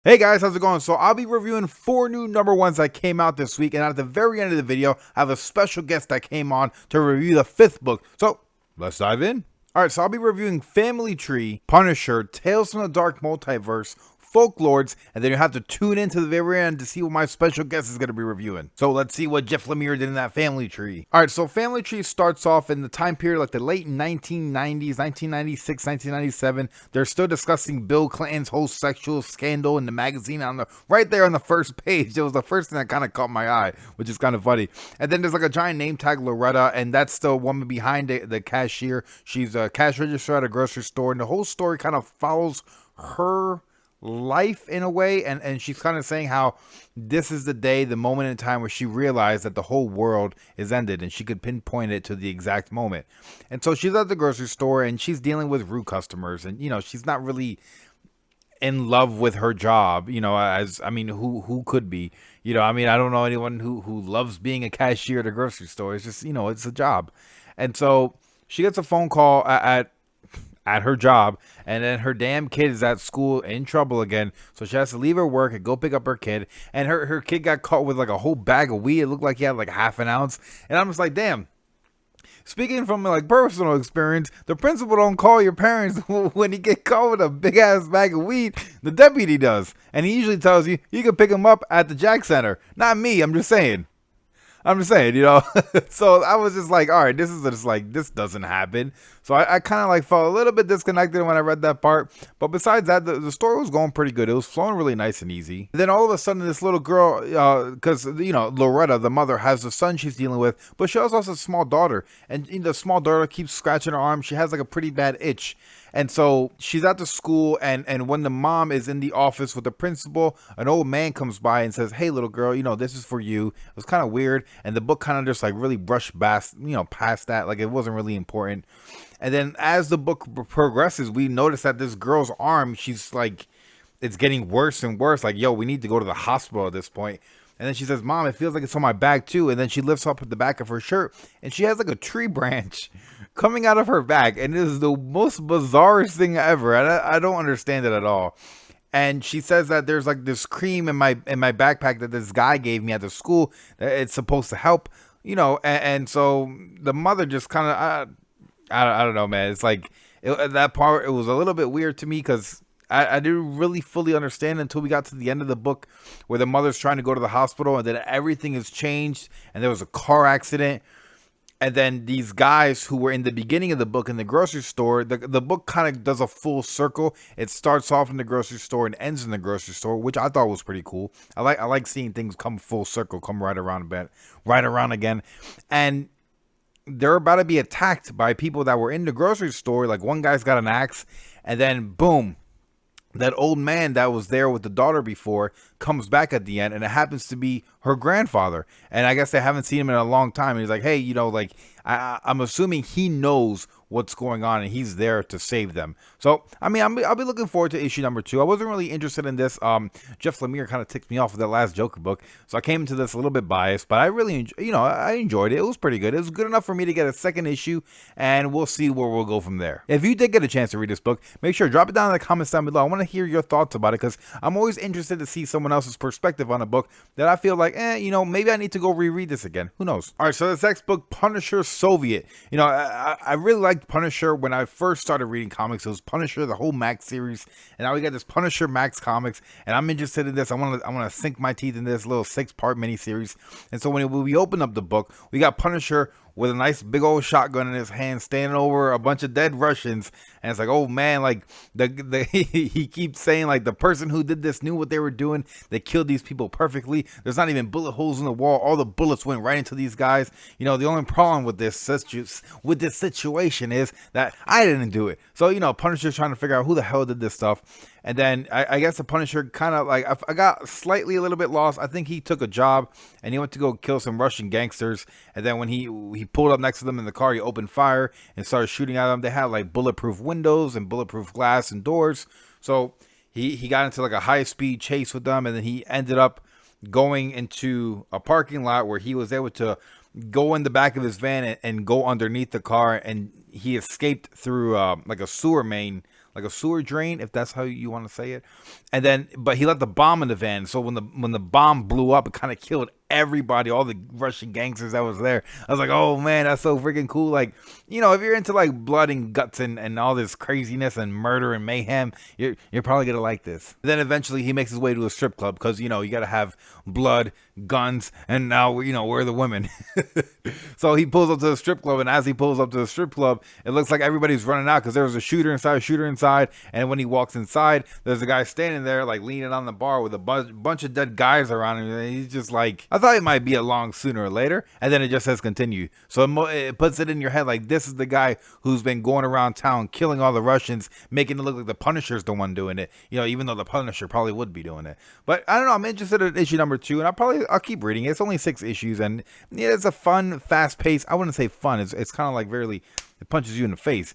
Hey guys, how's it going? So I'll be reviewing 4 new number ones that came out this week, and at the very end of the video, I have a special guest that came on to review the 5th book. So let's dive in. Alright, so I'll be reviewing Family Tree, Punisher, Tales from the Dark Multiverse, Folklords, and then you have to tune in to the very end to see what my special guest is going to be reviewing. So let's see what Jeff Lemire did in that Family Tree. Alright, so Family Tree starts off in the time period like the late 1990s, 1996, 1997. They're still discussing Bill Clinton's whole sexual scandal in the magazine right there on the first page. It was the first thing that kind of caught my eye, which is kind of funny. And then there's like a giant name tag, Loretta, and that's the woman behind the cashier. She's a cash register at a grocery store, and the whole story kind of follows her life in a way, and she's kind of saying how this is the day, the moment in time where she realized that the whole world is ended, and she could pinpoint it to the exact moment. And so she's at the grocery store and she's dealing with rude customers, and she's not really in love with her job, as I mean, who could be, I mean, I don't know anyone who loves being a cashier at a grocery store. It's just, it's a job. And so she gets a phone call at her job, and then her damn kid is at school in trouble again, so she has to leave her work and go pick up her kid, and her kid got caught with like a whole bag of weed. It looked like he had like half an ounce, and I'm just like, damn. Speaking from like personal experience, the principal don't call your parents when you get caught with a big ass bag of weed. The deputy does, and he usually tells you can pick him up at the Jack Center. Not me. I'm just saying. So I was just like, all right, this is just like, this doesn't happen. So I kind of like felt a little bit disconnected when I read that part. But besides that, the story was going pretty good. It was flowing really nice and easy. And then all of a sudden, this little girl, because, Loretta, the mother, has a son she's dealing with, but she also has a small daughter. And the small daughter keeps scratching her arm. She has like a pretty bad itch. And so she's at the school, and when the mom is in the office with the principal, an old man comes by and says, hey, little girl, this is for you. It was kind of weird. And the book kind of just like really brushed past that. Like it wasn't really important. And then as the book progresses, we notice that this girl's arm, she's like, it's getting worse and worse. Like, yo, we need to go to the hospital at this point. And then she says, Mom, it feels like it's on my back too. And then she lifts up the back of her shirt, and she has like a tree branch coming out of her back. And it is the most bizarrest thing ever. And I don't understand it at all. And she says that there's like this cream in my backpack that this guy gave me at the school that it's supposed to help, and so the mother just kind of, I don't know, man. It's like that part, it was a little bit weird to me because I didn't really fully understand until we got to the end of the book where the mother's trying to go to the hospital, and then everything has changed, and there was a car accident. And then these guys who were in the beginning of the book in the grocery store, the book kind of does a full circle. It starts off in the grocery store and ends in the grocery store, which I thought was pretty cool. I like seeing things come full circle, come right around again. And they're about to be attacked by people that were in the grocery store. Like one guy's got an axe, and then boom, that old man that was there with the daughter before comes back at the end, and it happens to be her grandfather. And I guess they haven't seen him in a long time. And he's like, hey, I'm assuming he knows what's going on, and he's there to save them. So, I mean, I'll be looking forward to issue number 2. I wasn't really interested in this. Jeff Lemire kind of ticked me off with that last Joker book, so I came into this a little bit biased, but I really, I enjoyed it. It was pretty good. It was good enough for me to get a second issue, and we'll see where we'll go from there. If you did get a chance to read this book, make sure to drop it down in the comments down below. I want to hear your thoughts about it, because I'm always interested to see someone else's perspective on a book that I feel like, maybe I need to go reread this again. Who knows? All right, so this next book, Punisher Soviet. I really liked Punisher when I first started reading comics. It was Punisher, the whole Max series, and now we got this Punisher Max comics, and I'm interested in this. I want to sink my teeth in this little 6-part miniseries. And so when we open up the book, we got Punisher with a nice big old shotgun in his hand, standing over a bunch of dead Russians. And it's like, oh man, like he keeps saying like the person who did this knew what they were doing. They killed these people perfectly. There's not even bullet holes in the wall. All the bullets went right into these guys. The only problem with this situation is that I didn't do it. So, Punisher's trying to figure out who the hell did this stuff. And then I guess the Punisher kind of like, I got slightly a little bit lost. I think he took a job and he went to go kill some Russian gangsters. And then when he pulled up next to them in the car, he opened fire and started shooting at them. They had like bulletproof windows and bulletproof glass and doors. So he got into like a high speed chase with them. And then he ended up going into a parking lot where he was able to go in the back of his van and go underneath the car. And he escaped through like a sewer main like a sewer drain, if that's how you want to say it. And then, but he left the bomb in the van. So when the bomb blew up, it kind of killed everybody, all the Russian gangsters that was there. I was like, oh man, that's so freaking cool. Like, you know, if you're into like blood and guts and all this craziness and murder and mayhem, you're probably gonna like this. Then eventually he makes his way to a strip club because, you know, you gotta have blood, guns, and now, you know, we're the women. So he pulls up to the strip club, and as he pulls up to the strip club, it looks like everybody's running out because there was a shooter inside, and when he walks inside, there's a guy standing there like leaning on the bar with a bunch of dead guys around him, and he's just like, I thought it might be along sooner or later, and then it just says continue. So it puts it in your head like this is the guy who's been going around town killing all the Russians, making it look like the Punisher's the one doing it, you know, even though the Punisher probably would be doing it. But I don't know, I'm interested in issue number 2, and I'll keep reading it. It's only 6 issues, and yeah, it's a fun, fast paced, I wouldn't say fun, it's kind of like very, it punches you in the face.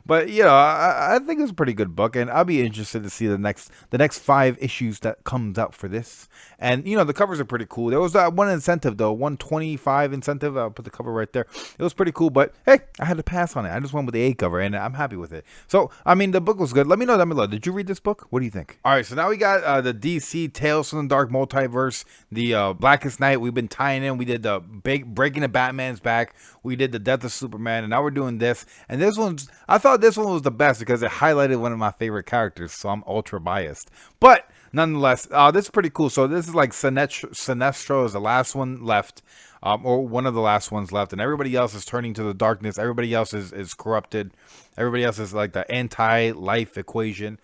But you know, I think it's a pretty good book, and I'll be interested to see the next 5 issues that comes out for this. And you know, the covers are pretty cool. There was that one incentive though, 125 incentive. I'll put the cover right there. It was pretty cool, but hey, I had to pass on it. I just went with the A cover, and I'm happy with it. So I mean, the book was good. Let me know down below. Did you read this book? What do you think? All right, so now we got the DC Tales from the Dark Multiverse, the Blackest Night. We've been tying in. We did the Breaking the Batman's Back. We did the Death of Superman, and now we're doing this. And this one's, I thought this one was the best because it highlighted one of my favorite characters, so I'm ultra biased. But nonetheless, this is pretty cool. So this is like Sinestro is the last one left, or one of the last ones left, and everybody else is turning to the darkness. Everybody else is corrupted. Everybody else is like the anti-life equation.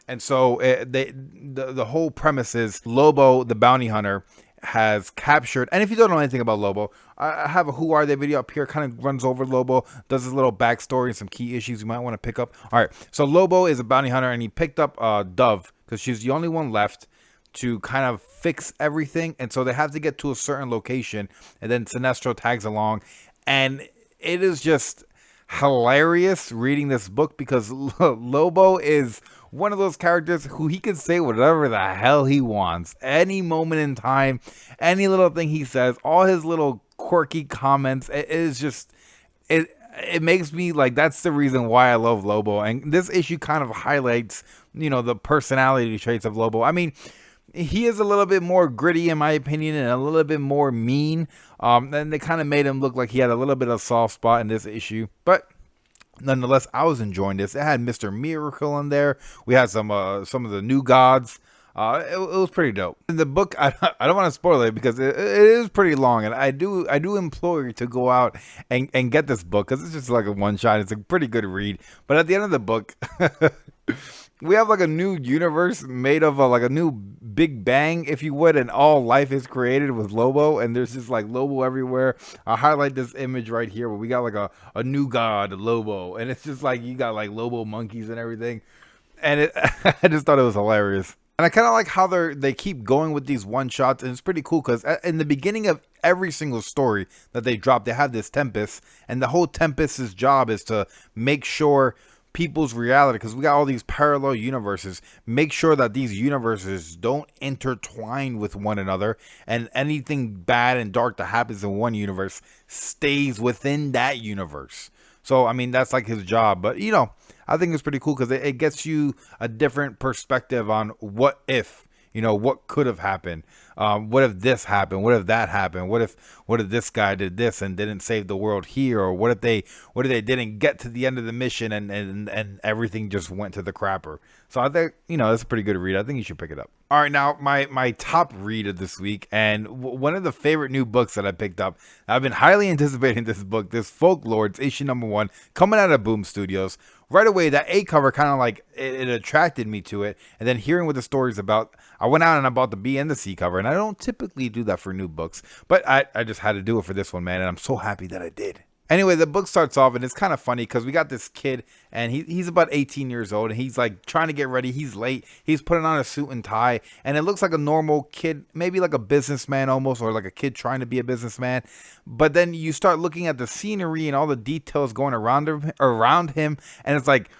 And so the whole premise is Lobo, the bounty hunter, has captured, and if you don't know anything about Lobo, I have a Who Are They video up here, kind of runs over Lobo, does his little backstory and some key issues you might want to pick up. All right, so Lobo is a bounty hunter, and he picked up Dove because she's the only one left to kind of fix everything, and so they have to get to a certain location, and then Sinestro tags along, and it is just hilarious reading this book because Lobo is one of those characters who he can say whatever the hell he wants, any moment in time, any little thing he says, all his little quirky comments. It is just, it makes me like, that's the reason why I love Lobo. And this issue kind of highlights, you know, the personality traits of Lobo. I mean, he is a little bit more gritty in my opinion, and a little bit more mean. And they kind of made him look like he had a little bit of soft spot in this issue, but nonetheless, I was enjoying this. It had Mr. Miracle in there. We had some of the new gods. It was pretty dope. In the book, I don't want to spoil it because it is pretty long, and I do implore you to go out and get this book because it's just like a one shot. It's a pretty good read. But at the end of the book, we have like a new universe made of like a new Big Bang, if you would, and all life is created with Lobo, and there's just like Lobo everywhere. I'll highlight this image right here where we got like a new god, Lobo, and it's just like you got like Lobo monkeys and everything, and I just thought it was hilarious. And I kind of like how they keep going with these one shots, and it's pretty cool because in the beginning of every single story that they drop, they have this Tempest, and the whole Tempest's job is to make sure people's reality, because we got all these parallel universes, make sure that these universes don't intertwine with one another, and anything bad and dark that happens in one universe stays within that universe. So I mean, that's like his job. But you know, I think it's pretty cool because it gets you a different perspective on what if, you know, what could have happened. What if this happened? What if that happened? What if this guy did this and didn't save the world here? Or what if they didn't get to the end of the mission and everything just went to the crapper? So I think, you know, that's a pretty good read. I think you should pick it up. All right, now my top read of this week, and one of the favorite new books that I picked up. I've been highly anticipating this book, this Folklords issue number 1, coming out of Boom Studios. Right away, that A cover kind of like it attracted me to it, and then hearing what the story's about, I went out and I bought the B and the C cover, and I don't typically do that for new books, but I just had to do it for this one, man, and I'm so happy that I did. Anyway, the book starts off, and it's kind of funny because we got this kid, and he's about 18 years old, and he's like trying to get ready. He's late. He's putting on a suit and tie, and it looks like a normal kid, maybe like a businessman almost, or like a kid trying to be a businessman. But then you start looking at the scenery and all the details going around him, and it's like,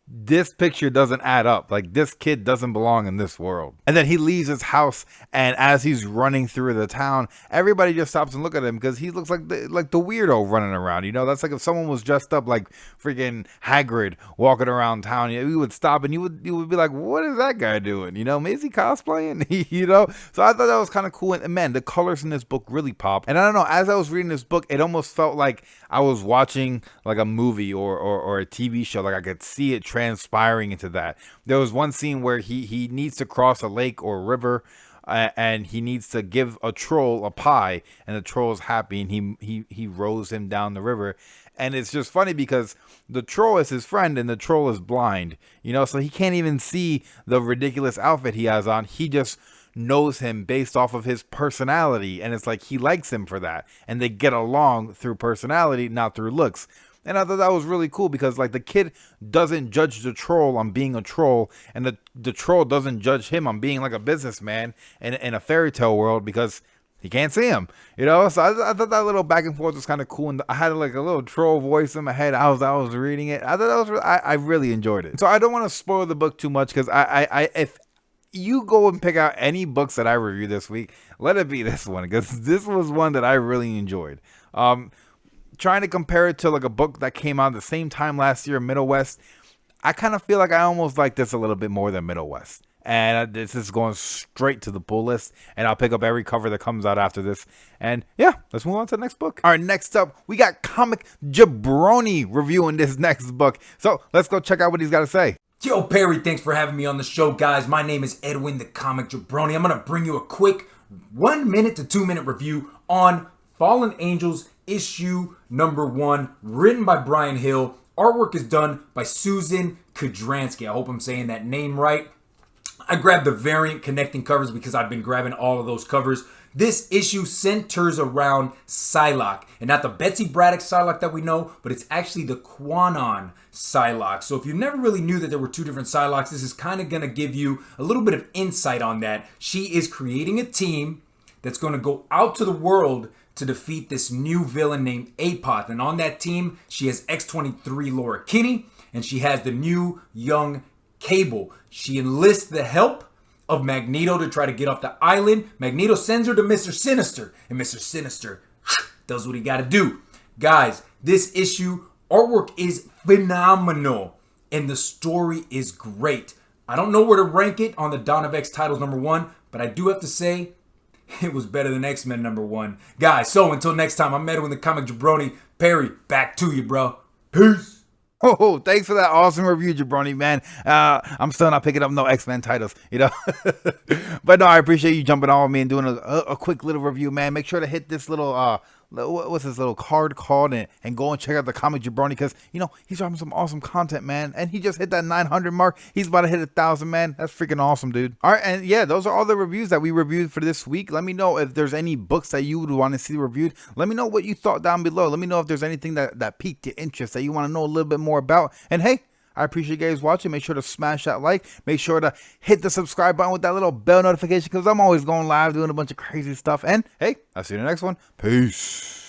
this picture doesn't add up. Like, this kid doesn't belong in this world. And then he leaves his house, and as he's running through the town, everybody just stops and look at him because he looks like the weirdo running around. You know, that's like if someone was dressed up like freaking Hagrid walking around town. You would stop and you would be like, what is that guy doing? You know, is he cosplaying? You know, so I thought that was kind of cool. And man, the colors in this book really pop. And I don't know, as I was reading this book, it almost felt like I was watching like a movie or a TV show. Like I could see it transpiring into that. There was one scene where he needs to cross a lake or a river, and he needs to give a troll a pie, and the troll is happy, and he rows him down the river. And it's just funny because the troll is his friend, and the troll is blind, you know, so he can't even see the ridiculous outfit he has on. He just knows him based off of his personality, and it's like he likes him for that, and they get along through personality, not through looks. And I thought that was really cool because like the kid doesn't judge the troll on being a troll, and the troll doesn't judge him on being like a businessman in a fairy tale world because he can't see him, you know. So I thought that little back and forth was kind of cool, and I had like a little troll voice in my head. I was reading it. I thought that was I really enjoyed it. So I don't want to spoil the book too much because I if you go and pick out any books that I review this week, let it be this one because this was one that I really enjoyed. Trying to compare it to like a book that came out the same time last year, Middle West, I kind of feel like I almost like this a little bit more than Middle West. And this is going straight to the pull list, and I'll pick up every cover that comes out after this. And yeah, let's move on to the next book. All right, next up, we got Comic Jabroni reviewing this next book. So let's go check out what he's got to say. Yo, Perry, thanks for having me on the show, guys. My name is Edwin, the Comic Jabroni. I'm going to bring you a quick 1 minute to 2 minute review on Fallen Angels issue number 1, written by Brian Hill. Artwork is done by Susan Kudransky. I hope I'm saying that name right. I grabbed the variant connecting covers because I've been grabbing all of those covers. This issue centers around Psylocke, and not the Betsy Braddock Psylocke that we know, but it's actually the Quanon Psylocke. So if you never really knew that there were two different Psylocks, this is kind of going to give you a little bit of insight on that. She is creating a team that's going to go out to the world to defeat this new villain named Apoth. And on that team, she has X-23 Laura Kinney, and she has the new young Cable. She enlists the help of Magneto to try to get off the island. Magneto sends her to Mr. Sinister, and Mr. Sinister does what he got to do. Guys, this issue, artwork is phenomenal, and the story is great. I don't know where to rank it on the Dawn of X titles number 1, but I do have to say, it was better than X-Men number 1. Guys, so until next time, I'm Edwin the Comic Jabroni. Perry, back to you, bro. Peace. Oh, thanks for that awesome review, Jabroni, man. I'm still not picking up no X-Men titles, you know. But no, I appreciate you jumping on with me and doing a quick little review, man. Make sure to hit this little what's this little card called and go and check out the Comic Jabroni because, you know, he's dropping some awesome content, man. And he just hit that 900 mark. He's about to hit 1,000, man. That's freaking awesome, dude. All right, and yeah, those are all the reviews that we reviewed for this week. Let me know if there's any books that you would want to see reviewed. Let me know what you thought down below. Let me know if there's anything that piqued your interest that you want to know a little bit more about. And hey, I appreciate you guys watching. Make sure to smash that like. Make sure to hit the subscribe button with that little bell notification because I'm always going live doing a bunch of crazy stuff. And hey, I'll see you in the next one. Peace.